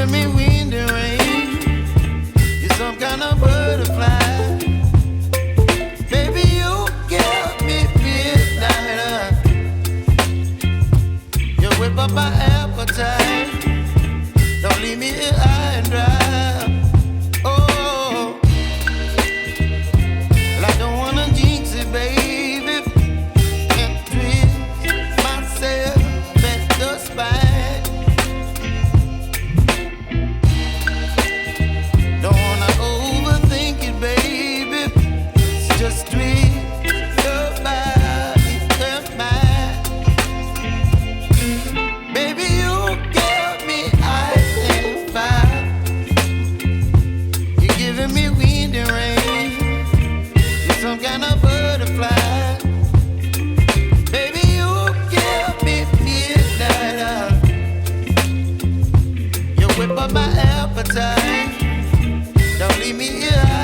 giving me wind and rain. You're some kind of butterfly. Baby, you give me midnight. You whip up my appetite. Don't leave me here high and dry. Oh, well, I don't wanna jinx it, baby, and twist myself at the spine. Don't wanna overthink it, baby. It's just twist your body and mine. Baby, you give me ice and fire. You're giving me wind and rain. You're some kind of butterfly. Baby, you give me midnight. You whip up my appetite. Don't leave me here.